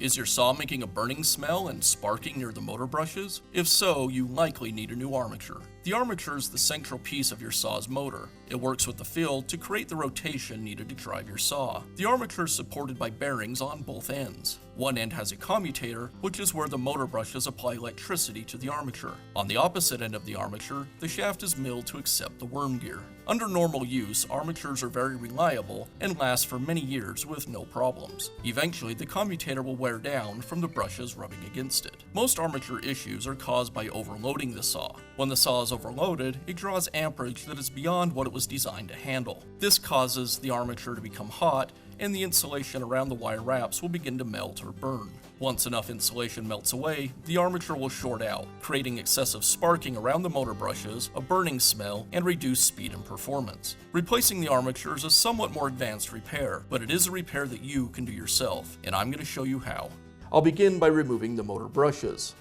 Is your saw making a burning smell and sparking near the motor brushes? If so, you likely need a new armature. The armature is the central piece of your saw's motor. It works with the field to create the rotation needed to drive your saw. The armature is supported by bearings on both ends. One end has a commutator, which is where the motor brushes apply electricity to the armature. On the opposite end of the armature, the shaft is milled to accept the worm gear. Under normal use, armatures are very reliable and last for many years with no problems. Eventually, the commutator will wear down from the brushes rubbing against it. Most armature issues are caused by overloading the saw. When the saw is overloaded, it draws amperage that is beyond what it was designed to handle. This causes the armature to become hot, and the insulation around the wire wraps will begin to melt or burn. Once enough insulation melts away, the armature will short out, creating excessive sparking around the motor brushes, a burning smell, and reduced speed and performance. Replacing the armature is a somewhat more advanced repair, but it is a repair that you can do yourself, and I'm going to show you how. I'll begin by removing the motor brushes.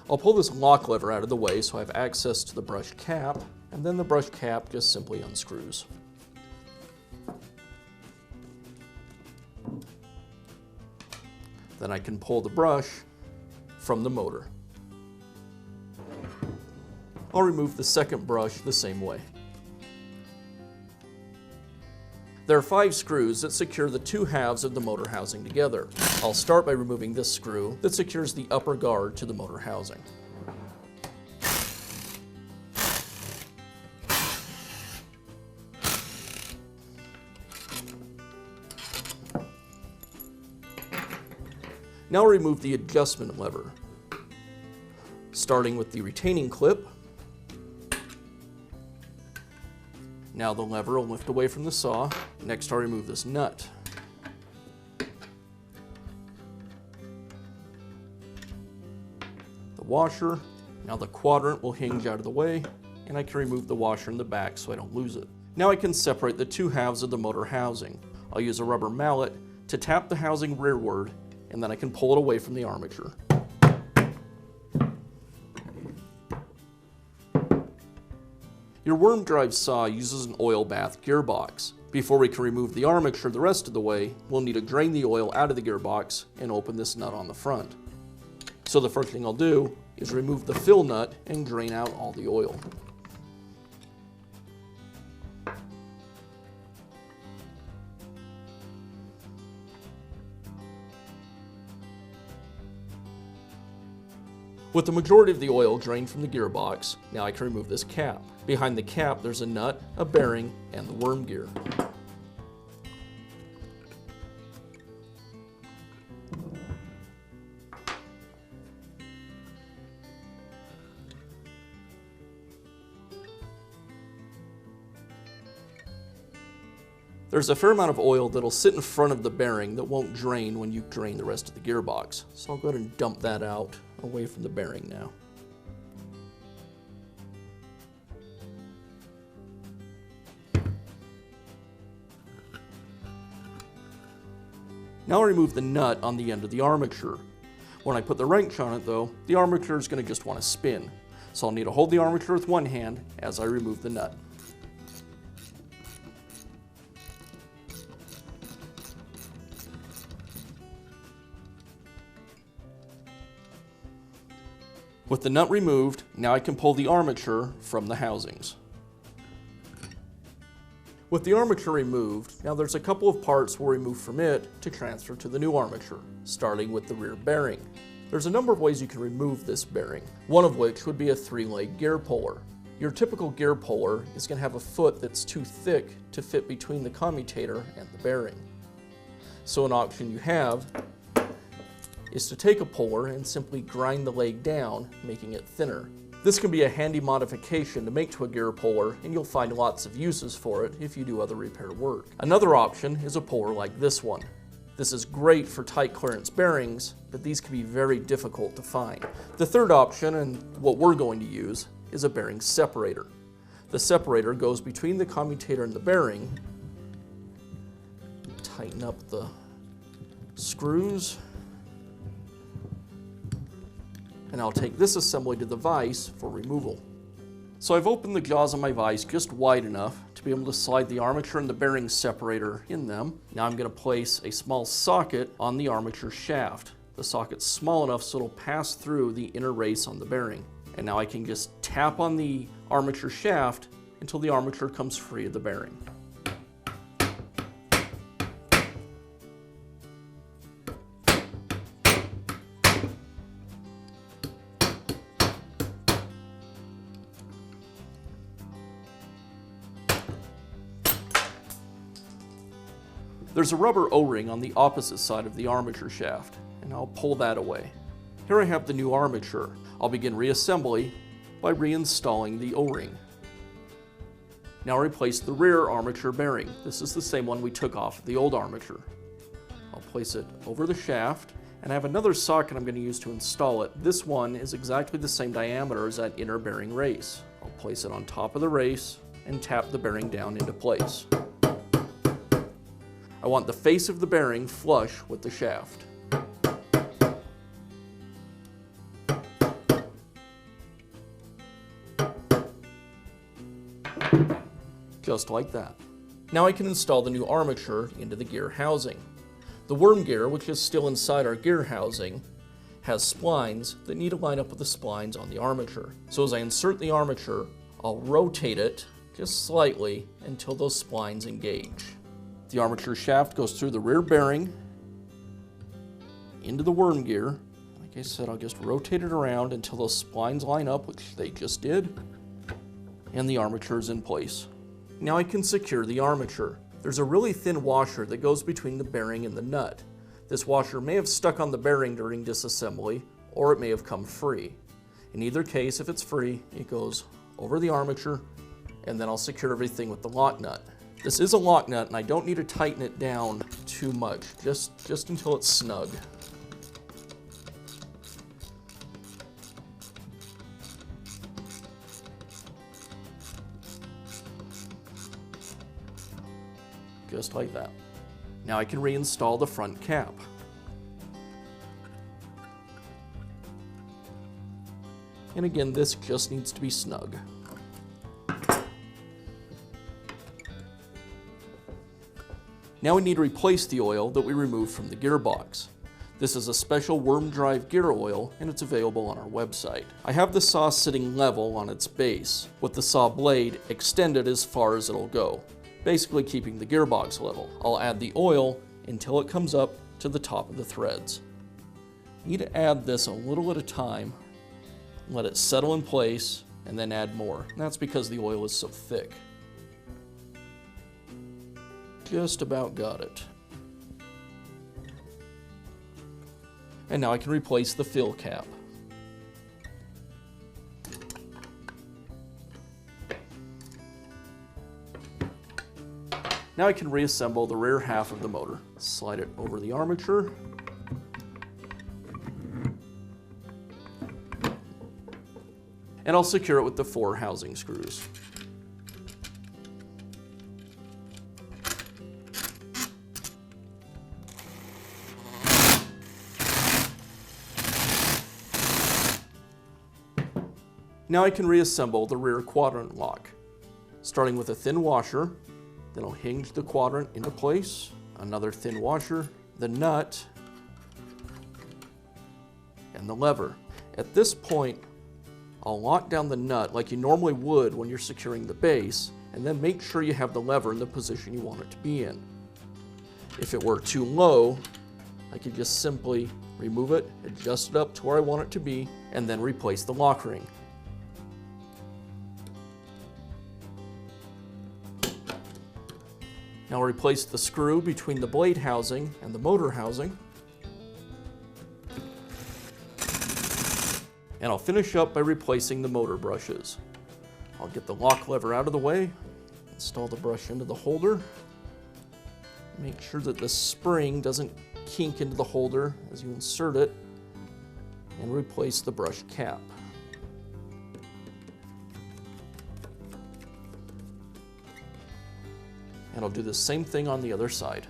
I'll pull this lock lever out of the way so I have access to the brush cap, and then the brush cap just simply unscrews. Then I can pull the brush from the motor. I'll remove the second brush the same way. There are 5 screws that secure the 2 halves of the motor housing together. I'll start by removing this screw that secures the upper guard to the motor housing. Now I'll remove the adjustment lever, starting with the retaining clip. Now the lever will lift away from the saw. Next I'll remove this nut. The washer. Now the quadrant will hinge out of the way, and I can remove the washer in the back so I don't lose it. Now I can separate the 2 halves of the motor housing. I'll use a rubber mallet to tap the housing rearward, and then I can pull it away from the armature. Your worm drive saw uses an oil bath gearbox. Before we can remove the armature the rest of the way, we'll need to drain the oil out of the gearbox and open this nut on the front. So the first thing I'll do is remove the fill nut and drain out all the oil. With the majority of the oil drained from the gearbox, now I can remove this cap. Behind the cap there's a nut, a bearing, and the worm gear. There's a fair amount of oil that'll sit in front of the bearing that won't drain when you drain the rest of the gearbox. So I'll go ahead and dump that out away from the bearing now. Now I'll remove the nut on the end of the armature. When I put the wrench on it though, the armature is going to just want to spin. So I'll need to hold the armature with one hand as I remove the nut. With the nut removed, now I can pull the armature from the housings. With the armature removed, now there's a couple of parts we'll remove from it to transfer to the new armature, starting with the rear bearing. There's a number of ways you can remove this bearing, one of which would be a 3-leg gear puller. Your typical gear puller is going to have a foot that's too thick to fit between the commutator and the bearing. So an option you have is to take a puller and simply grind the leg down, making it thinner. This can be a handy modification to make to a gear puller, and you'll find lots of uses for it if you do other repair work. Another option is a puller like this one. This is great for tight clearance bearings, but these can be very difficult to find. The third option, and what we're going to use, is a bearing separator. The separator goes between the commutator and the bearing. Tighten up the screws. And I'll take this assembly to the vise for removal. So I've opened the jaws of my vise just wide enough to be able to slide the armature and the bearing separator in them. Now I'm going to place a small socket on the armature shaft. The socket's small enough so it'll pass through the inner race on the bearing. And now I can just tap on the armature shaft until the armature comes free of the bearing. There's a rubber O-ring on the opposite side of the armature shaft, and I'll pull that away. Here I have the new armature. I'll begin reassembly by reinstalling the O-ring. Now replace the rear armature bearing. This is the same one we took off the old armature. I'll place it over the shaft, and I have another socket I'm going to use to install it. This one is exactly the same diameter as that inner bearing race. I'll place it on top of the race and tap the bearing down into place. I want the face of the bearing flush with the shaft. Just like that. Now I can install the new armature into the gear housing. The worm gear, which is still inside our gear housing, has splines that need to line up with the splines on the armature. So as I insert the armature, I'll rotate it just slightly until those splines engage. The armature shaft goes through the rear bearing into the worm gear. Like I said, I'll just rotate it around until those splines line up, which they just did, and the armature is in place. Now I can secure the armature. There's a really thin washer that goes between the bearing and the nut. This washer may have stuck on the bearing during disassembly, or it may have come free. In either case, if it's free, it goes over the armature, and then I'll secure everything with the lock nut. This is a lock nut, and I don't need to tighten it down too much, just until it's snug. Just like that. Now I can reinstall the front cap. And again, this just needs to be snug. Now we need to replace the oil that we removed from the gearbox. This is a special worm drive gear oil, and it's available on our website. I have the saw sitting level on its base, with the saw blade extended as far as it'll go, basically keeping the gearbox level. I'll add the oil until it comes up to the top of the threads. You need to add this a little at a time, let it settle in place, and then add more. And that's because the oil is so thick. Just about got it. And now I can replace the fill cap. Now I can reassemble the rear half of the motor. Slide it over the armature. And I'll secure it with the 4 housing screws. Now I can reassemble the rear quadrant lock, starting with a thin washer. Then I'll hinge the quadrant into place, another thin washer, the nut, and the lever. At this point, I'll lock down the nut like you normally would when you're securing the base, and then make sure you have the lever in the position you want it to be in. If it were too low, I could just simply remove it, adjust it up to where I want it to be, and then replace the lock ring. Now I'll replace the screw between the blade housing and the motor housing. And I'll finish up by replacing the motor brushes. I'll get the lock lever out of the way, install the brush into the holder, make sure that the spring doesn't kink into the holder as you insert it, and replace the brush cap. And I'll do the same thing on the other side.